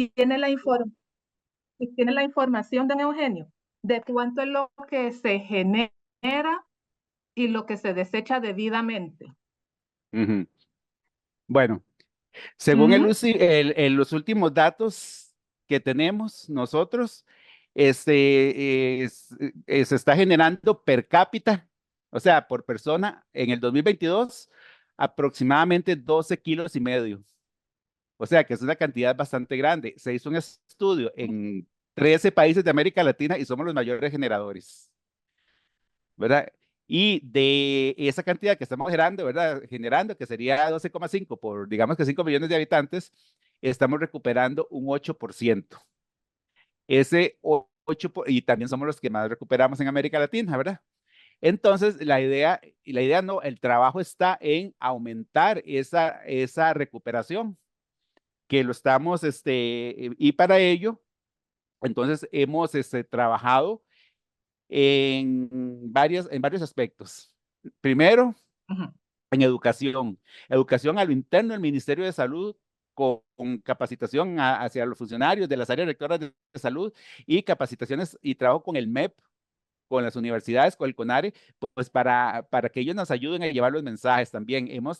tiene tiene la información, don Eugenio, de cuánto es lo que se genera y lo que se desecha debidamente. Ujú. Bueno, según Ujú. los últimos datos que tenemos nosotros, se está generando per cápita, o sea, por persona, en el 2022, aproximadamente 12,5 kilos. O sea, que es una cantidad bastante grande. Se hizo un estudio en 13 países de América Latina y somos los mayores generadores, ¿verdad? Y de esa cantidad que estamos generando, ¿verdad? Generando, que sería 12,5 por, digamos que 5 millones de habitantes, estamos recuperando un 8%. Ese 8, y también somos los que más recuperamos en América Latina, ¿verdad? Entonces, la idea no, el trabajo está en aumentar esa recuperación, que lo estamos, y para ello, entonces hemos trabajado en varios aspectos. Primero, Ujú. en educación a lo interno del Ministerio de Salud, con capacitación hacia los funcionarios de las áreas rectoras de salud y capacitaciones y trabajo con el MEP, con las universidades, con el CONARE, pues para que ellos nos ayuden a llevar los mensajes también. Hemos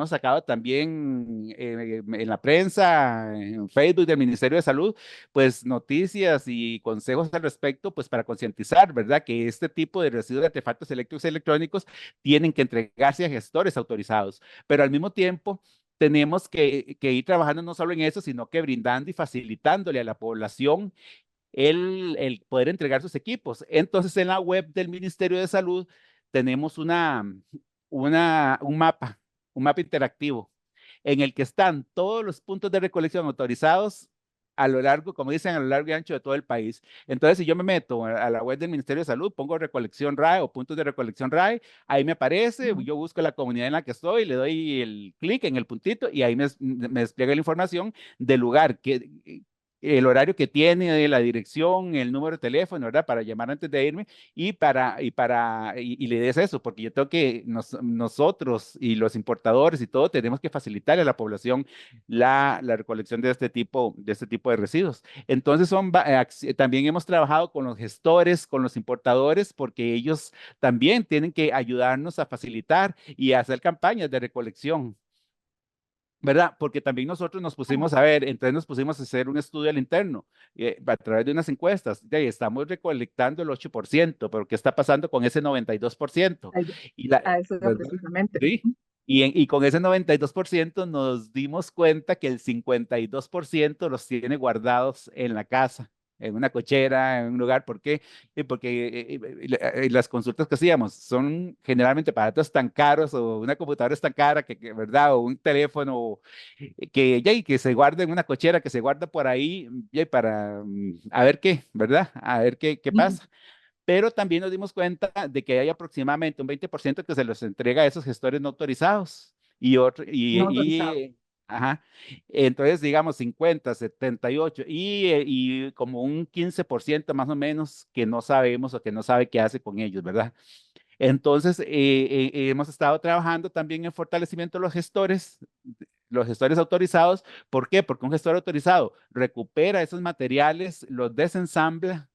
sacado también en la prensa, en Facebook del Ministerio de Salud, pues noticias y consejos al respecto, pues para concientizar, ¿verdad? Que este tipo de residuos de artefactos eléctricos y electrónicos tienen que entregarse a gestores autorizados, pero al mismo tiempo tenemos que ir trabajando no solo en eso, sino que brindando y facilitándole a la población el poder entregar sus equipos. Entonces, en la web del Ministerio de Salud tenemos un mapa interactivo en el que están todos los puntos de recolección autorizados a lo largo, como dicen, a lo largo y ancho de todo el país. Entonces, si yo me meto a la web del Ministerio de Salud, pongo recolección RAE o puntos de recolección RAE, ahí me aparece, Ujú. yo busco la comunidad en la que estoy, le doy el clic en el puntito y ahí me despliega la información del lugar, el horario que tiene, la dirección, el número de teléfono, ¿verdad? Para llamar antes de irme y la idea es eso, porque yo tengo que, nosotros y los importadores y todo, tenemos que facilitarle a la población la recolección de este tipo de residuos. Entonces, también hemos trabajado con los gestores, con los importadores, porque ellos también tienen que ayudarnos a facilitar y a hacer campañas de recolección. ¿Verdad? Porque también nosotros nos pusimos a ver, entonces nos pusimos a hacer un estudio al interno a través de unas encuestas. De ahí estamos recolectando el 8%, pero ¿qué está pasando con ese 92%? A a eso iba ¿Verdad? precisamente. Sí. Y con ese 92% nos dimos cuenta que el 52% los tiene guardados en la casa, en una cochera, en un lugar. ¿Por qué? Porque las consultas que hacíamos son generalmente aparatos tan caros o una computadora es tan cara ¿verdad? O un teléfono que se guarda en una cochera, que se guarda por ahí para a ver qué, ¿verdad? A ver qué Ujú. pasa. Pero también nos dimos cuenta de que hay aproximadamente un 20% que se los entrega a esos gestores no autorizados No autorizado. ajá, entonces digamos 50, 78 y como un 15% más o menos que no sabemos o que no sabe qué hace con ellos, ¿verdad? Entonces hemos estado trabajando también en fortalecimiento de los gestores autorizados. ¿Por qué? Porque un gestor autorizado recupera esos materiales, los desensambla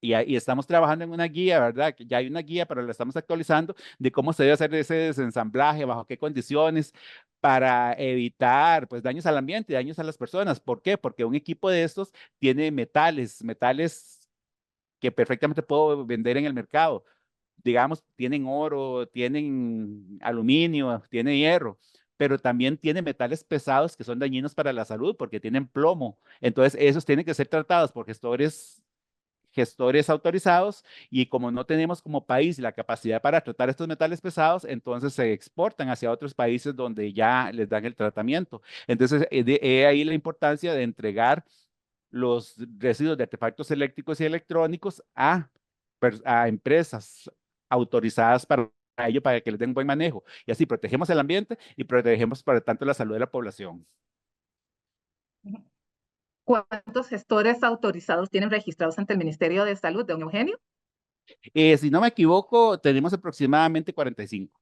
y estamos trabajando en una guía, ¿verdad? Que ya hay una guía, pero la estamos actualizando de cómo se debe hacer ese desensamblaje, bajo qué condiciones, para evitar pues daños al ambiente y daños a las personas. ¿Por qué? Porque un equipo de estos tiene metales que perfectamente puedo vender en el mercado. Digamos, tienen oro, tienen aluminio, tiene hierro, pero también tiene metales pesados que son dañinos para la salud porque tienen plomo. Entonces, esos tienen que ser tratados por gestores autorizados y como no tenemos como país la capacidad para tratar estos metales pesados, entonces se exportan hacia otros países donde ya les dan el tratamiento. Entonces, ahí la importancia de entregar los residuos de artefactos eléctricos y electrónicos a empresas autorizadas para ello, para que les den buen manejo. Y así protegemos el ambiente y protegemos, por tanto, la salud de la población. Ujú. ¿Cuántos gestores autorizados tienen registrados ante el Ministerio de Salud, don Eugenio? Si no me equivoco, tenemos aproximadamente 45.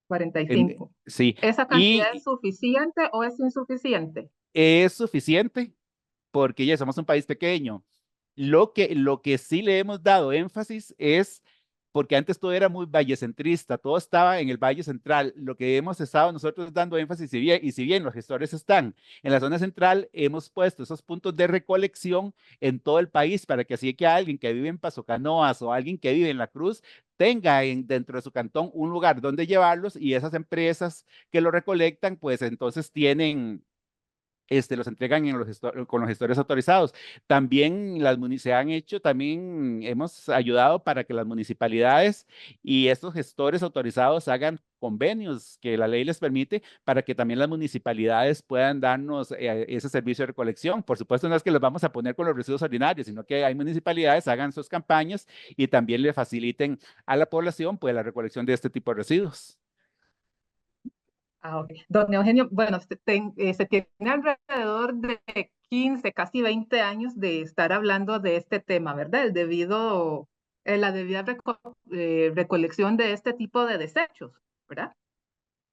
45. Sí, ¿Esa cantidad es y suficiente o es insuficiente? es suficiente porque ya somos un país pequeño. Lo que sí le hemos dado énfasis es, porque antes todo era muy vallecentrista, todo estaba en el Valle Central. Lo que hemos estado nosotros dando énfasis, y si bien los gestores están en la zona central, hemos puesto esos puntos de recolección en todo el país para que así que alguien que vive en Paso Canoas o alguien que vive en La Cruz tenga dentro de su cantón un lugar donde llevarlos, y esas empresas que lo recolectan, pues entonces los entregan con los gestores autorizados. También se han hecho, también hemos ayudado para que las municipalidades y estos gestores autorizados hagan convenios que la ley les permite para que también las municipalidades puedan darnos ese servicio de recolección. Por supuesto, no es que los vamos a poner con los residuos ordinarios, sino que hay municipalidades hagan sus campañas y también le faciliten a la población pues la recolección de este tipo de residuos. Ah, ok. Don Eugenio, bueno, se tiene alrededor de 15, casi 20 años de estar hablando de este tema, ¿verdad? La debida recolección de este tipo de desechos, ¿verdad?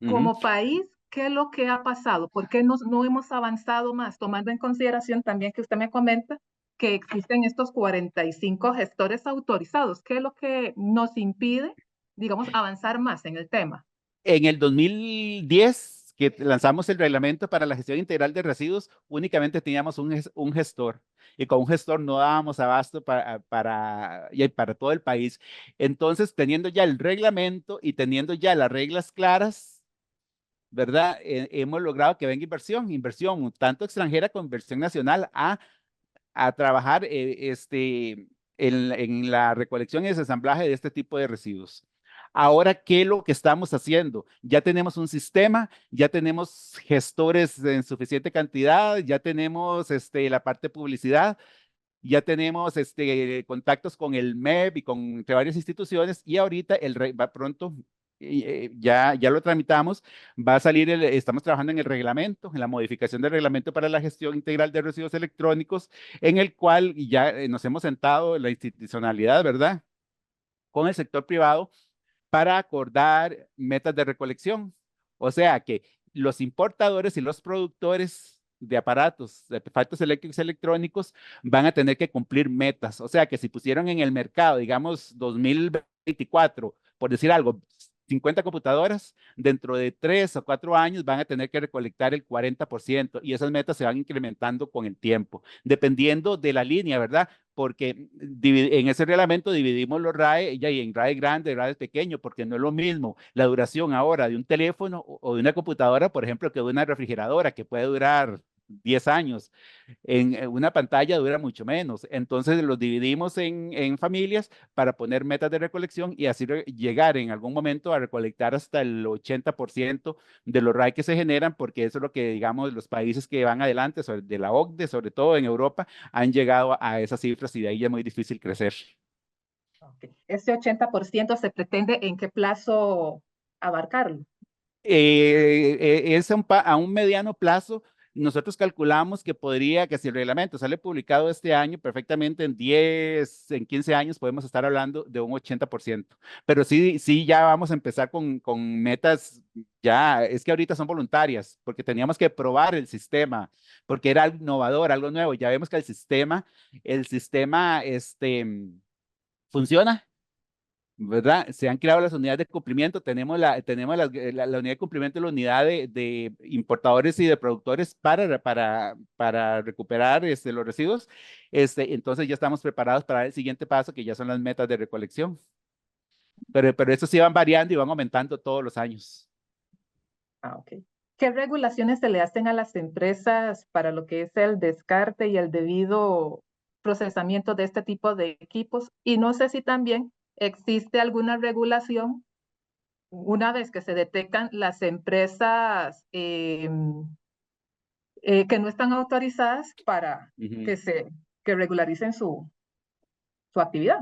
Ujú. Como país, ¿qué es lo que ha pasado? ¿Por qué no hemos avanzado más? Tomando en consideración también que usted me comenta que existen estos 45 gestores autorizados. ¿Qué es lo que nos impide, digamos, avanzar más en el tema? En el 2010, que lanzamos el reglamento para la gestión integral de residuos, únicamente teníamos un gestor, y con un gestor no dábamos abasto para todo el país. Entonces, teniendo ya el reglamento y teniendo ya las reglas claras, ¿verdad? Hemos logrado que venga inversión tanto extranjera como inversión nacional a trabajar en la recolección y desensamblaje de este tipo de residuos. Ahora, ¿qué es lo que estamos haciendo? Ya tenemos un sistema, ya tenemos gestores en suficiente cantidad, ya tenemos la parte de publicidad, ya tenemos contactos con el MEP y con entre varias instituciones, y ahorita va pronto, ya lo tramitamos, va a salir, estamos trabajando en el reglamento, en la modificación del reglamento para la gestión integral de residuos electrónicos, en el cual ya nos hemos sentado la institucionalidad, ¿verdad? Con el sector privado para acordar metas de recolección. O sea que los importadores y los productores de aparatos, de artefactos eléctricos y electrónicos, van a tener que cumplir metas. O sea que si pusieron en el mercado, digamos, 2024, por decir algo, 50 computadoras, dentro de 3 o 4 años van a tener que recolectar el 40%, y esas metas se van incrementando con el tiempo, dependiendo de la línea, ¿verdad? Porque en ese reglamento dividimos los RAE y en RAE grande, RAE pequeño, porque no es lo mismo la duración ahora de un teléfono o de una computadora, por ejemplo, que de una refrigeradora que puede durar 10 años. En una pantalla dura mucho menos. Entonces los dividimos en familias para poner metas de recolección y así llegar en algún momento a recolectar hasta el 80% de los RAE que se generan, porque eso es lo que, digamos, los países que van adelante, de la OCDE, sobre todo en Europa, han llegado a esas cifras, y de ahí ya es muy difícil crecer. Ok. ¿Ese 80% se pretende en qué plazo abarcarlo? Es a un mediano plazo. Nosotros calculamos que podría, que si el reglamento sale publicado este año, perfectamente en 15 años podemos estar hablando de un 80%. Pero sí, sí, ya vamos a empezar con metas, ya, es que ahorita son voluntarias, porque teníamos que probar el sistema, porque era algo innovador, algo nuevo. Ya vemos que el sistema, funciona, ¿verdad? Se han creado las unidades de cumplimiento, tenemos la unidad de cumplimiento, la unidad de importadores y de productores para recuperar los residuos. Entonces ya estamos preparados para el siguiente paso, que ya son las metas de recolección. Pero estos sí van variando y van aumentando todos los años. Ah, ok. ¿Qué regulaciones se le hacen a las empresas para lo que es el descarte y el debido procesamiento de este tipo de equipos? Y no sé si también existe alguna regulación una vez que se detectan las empresas que no están autorizadas para Ujú. que que regularicen su actividad.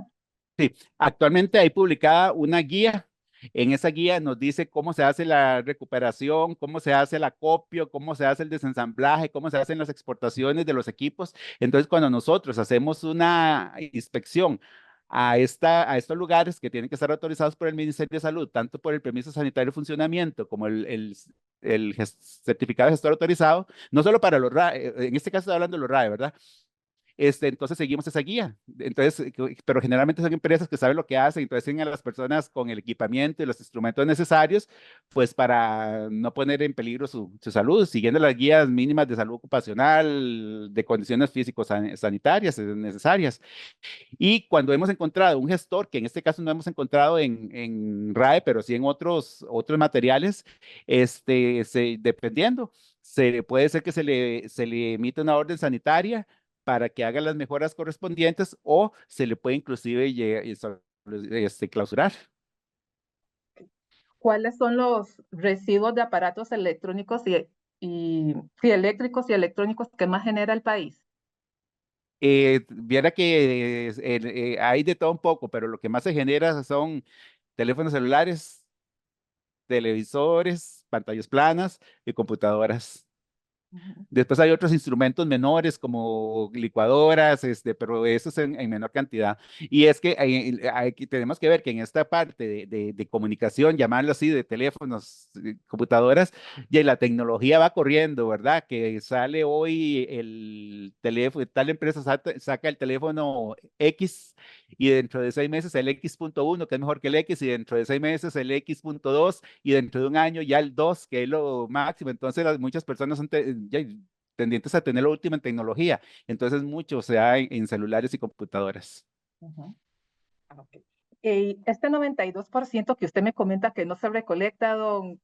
Sí, actualmente hay publicada una guía. En esa guía nos dice cómo se hace la recuperación, cómo se hace el acopio, cómo se hace el desensamblaje, cómo se hacen las exportaciones de los equipos. Entonces, cuando nosotros hacemos una inspección a estos lugares que tienen que estar autorizados por el Ministerio de Salud, tanto por el permiso sanitario de funcionamiento como el certificado de gestor autorizado, no solo para los RAE, en este caso estoy hablando de los RAE, ¿verdad? Entonces seguimos esa guía. Entonces, pero generalmente son empresas que saben lo que hacen, entonces tienen a las personas con el equipamiento y los instrumentos necesarios, pues para no poner en peligro su salud, siguiendo las guías mínimas de salud ocupacional, de condiciones físico-sanitarias necesarias. Y cuando hemos encontrado un gestor, que en este caso no hemos encontrado en RAE, pero sí en otros materiales, dependiendo, puede ser que se le emita una orden sanitaria para que haga las mejoras correspondientes o se le puede inclusive clausurar. ¿Cuáles son los residuos de aparatos electrónicos sí, eléctricos y electrónicos que más genera el país? Viera que hay de todo un poco, pero lo que más se genera son teléfonos celulares, televisores, pantallas planas y computadoras. Ujú. Después hay otros instrumentos menores como licuadoras, pero eso es en menor cantidad. Y es que tenemos que ver que en esta parte de comunicación, llamarlo así, de teléfonos, computadoras, y la tecnología va corriendo, ¿verdad? Que sale hoy el teléfono, tal empresa saca el teléfono X y dentro de 6 meses el X.1, que es mejor que el X, y dentro de 6 meses el X.2, y dentro de un año ya el 2, que es lo máximo. Entonces muchas personas son ya tendientes a tener lo último en tecnología. Entonces mucho se da en celulares y computadoras. Ujú. Ok. Este 92% que usted me comenta que no se recolecta, don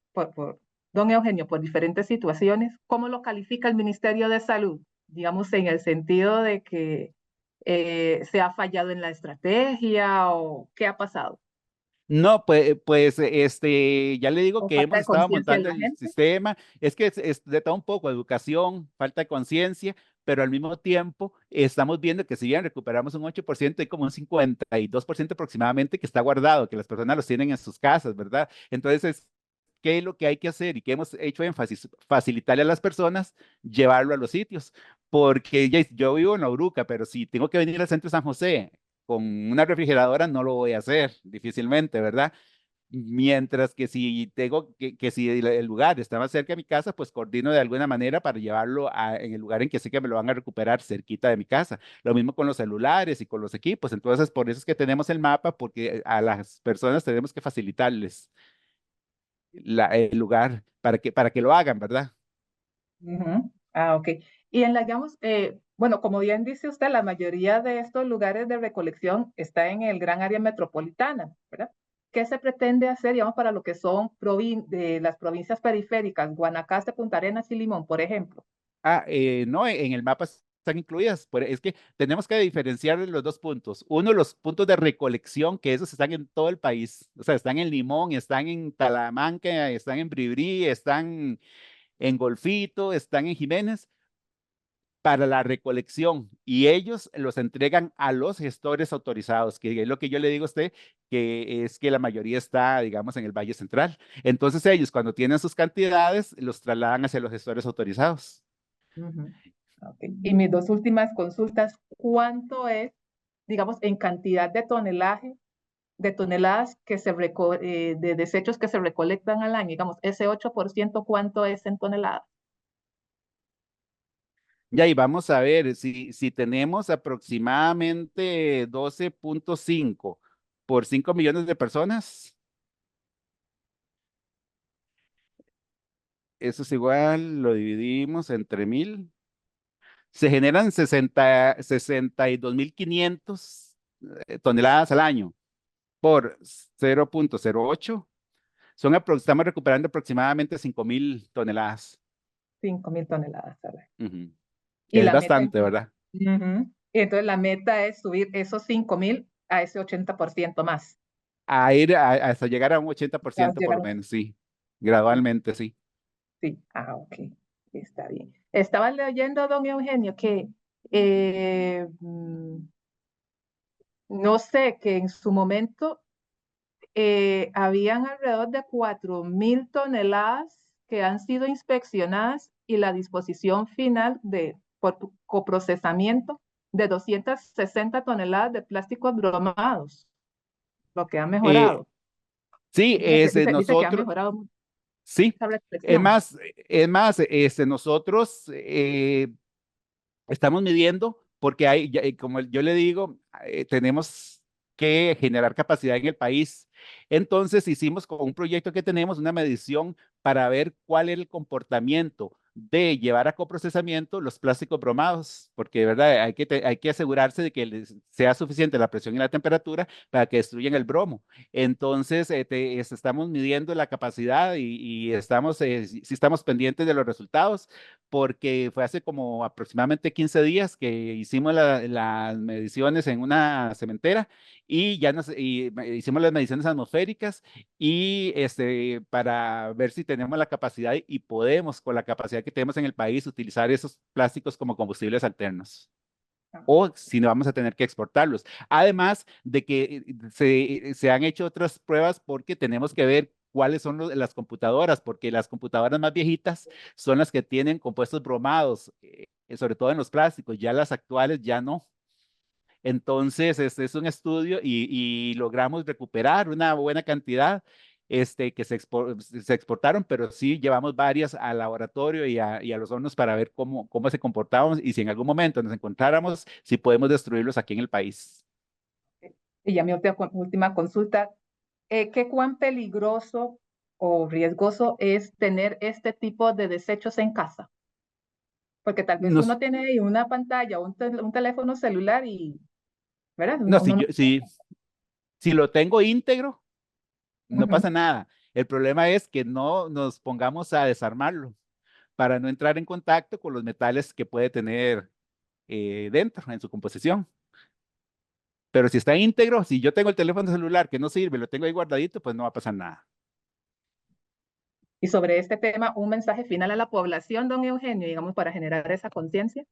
Eugenio, por diferentes situaciones, ¿cómo lo califica el Ministerio de Salud? Digamos, en el sentido de que se ha fallado en la estrategia o qué ha pasado. No, pues, ya le digo ¿O que falta hemos de estado conciencia de montando la el gente? sistema. Es que es de todo un poco, educación, falta de conciencia, pero al mismo tiempo estamos viendo que si bien recuperamos un 8%, hay como un 52% aproximadamente que está guardado, que las personas los tienen en sus casas, ¿verdad? Entonces, ¿qué es lo que hay que hacer y qué hemos hecho énfasis? Facilitarle a las personas llevarlo a los sitios, porque yo vivo en La Uruca, pero si tengo que venir al centro de San José con una refrigeradora, no lo voy a hacer difícilmente, ¿verdad? Mientras que si tengo que si el lugar está más cerca de mi casa, pues coordino de alguna manera para llevarlo en el lugar en que sé que me lo van a recuperar cerquita de mi casa. Lo mismo con los celulares y con los equipos. Entonces, por eso es que tenemos el mapa, porque a las personas tenemos que facilitarles el lugar para que lo hagan, ¿verdad? Ujú. Ok. Y digamos, bueno, como bien dice usted, la mayoría de estos lugares de recolección está en el gran área metropolitana, ¿verdad? ¿Qué se pretende hacer, digamos, para lo que son de las provincias periféricas, Guanacaste, Punta Arenas y Limón, por ejemplo? No, en el mapa están incluidas. Es que tenemos que diferenciar los dos puntos. Uno, los puntos de recolección, que esos están en todo el país. O sea, están en Limón, están en Talamanca, están en Bribri, están en Golfito, están en Jiménez, para la recolección. Y ellos los entregan a los gestores autorizados, que es lo que yo le digo a usted, que es que la mayoría está, digamos, en el Valle Central. Entonces ellos, cuando tienen sus cantidades, los trasladan hacia los gestores autorizados. Ujú. Ok. Y mis dos últimas consultas, ¿cuánto es, digamos, en cantidad de toneladas de desechos que se recolectan al año? Digamos, ese 8%, ¿cuánto es en toneladas? Ya, y vamos a ver si tenemos aproximadamente 12.5 por 5 millones de personas. Eso es igual, lo dividimos entre 1,000. Se generan 62.500 toneladas al año por 0.08. Estamos recuperando aproximadamente 5.000 toneladas. 5.000 toneladas al año. Ujú. Y Es la meta, bastante, ¿verdad? ujú. Y entonces la meta es subir esos 5.000 a ese 80% más. Hasta llegar a un Ya 80% por lo llegamos. menos, sí. Sí, Gradualmente, sí. sí. Ok. Está bien. Estaba leyendo, don Eugenio, que no sé, que en su momento habían alrededor de 4.000 toneladas que han sido inspeccionadas y la disposición final por coprocesamiento de 260 toneladas de plásticos bromados, lo que ha Eh, mejorado. sí, Dice que ha nosotros, mejorado mucho sí, esa es reflexión. más, nosotros estamos midiendo porque hay, como yo le digo, tenemos que generar capacidad en el país. Entonces hicimos con un proyecto que tenemos una medición para ver cuál es el comportamiento de llevar a coprocesamiento los plásticos bromados, porque de verdad hay que asegurarse de que sea suficiente la presión y la temperatura para que destruyan el bromo. Entonces, estamos midiendo la capacidad y estamos, sí estamos pendientes de los resultados porque fue hace como aproximadamente 15 días que hicimos las mediciones en una cementera y hicimos las mediciones atmosféricas y para ver si tenemos la capacidad y podemos, con la capacidad que tenemos en el país, utilizar esos plásticos como combustibles alternos o si no vamos a tener que exportarlos. Además de que se han hecho otras pruebas porque tenemos que ver cuáles son las computadoras, porque las computadoras más viejitas son las que tienen compuestos bromados, sobre todo en los plásticos, ya las actuales ya no. Entonces, este es un estudio y logramos recuperar una buena cantidad que se exportaron, pero sí llevamos varias al laboratorio y a los hornos para ver cómo se comportaban y si en algún momento nos encontráramos, si podemos destruirlos aquí en el país. Y ya mi última consulta, ¿qué cuán peligroso o riesgoso es tener este tipo de desechos en casa? Porque tal vez uno Nos, tiene ahí una pantalla o un teléfono celular y, ¿verdad? no, Uno no... si lo tengo íntegro, no Ujú. pasa nada. El problema es que no nos pongamos a desarmarlo para no entrar en contacto con los metales que puede tener dentro en su composición. Pero si está íntegro, si yo tengo el teléfono celular que no sirve, lo tengo ahí guardadito, pues no va a pasar nada. Y sobre este tema, un mensaje final a la población, don Eugenio, digamos, para generar esa conciencia.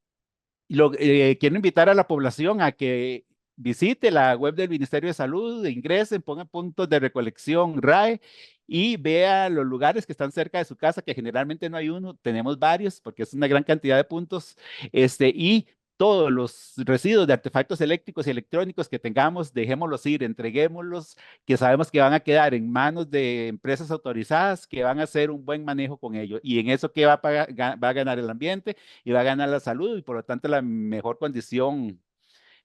Quiero invitar a la población a que visite la web del Ministerio de Salud, ingresen, pongan puntos de recolección RAE y vea los lugares que están cerca de su casa, que generalmente no hay uno, tenemos varios porque es una gran cantidad de puntos, y todos los residuos de artefactos eléctricos y electrónicos que tengamos, dejémoslos ir, entreguémoslos, que sabemos que van a quedar en manos de empresas autorizadas que van a hacer un buen manejo con ellos. Y en eso que va a ganar el ambiente y va a ganar la salud y por lo tanto la mejor condición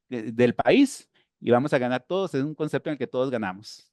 del país y vamos a ganar todos. Es un concepto en el que todos ganamos.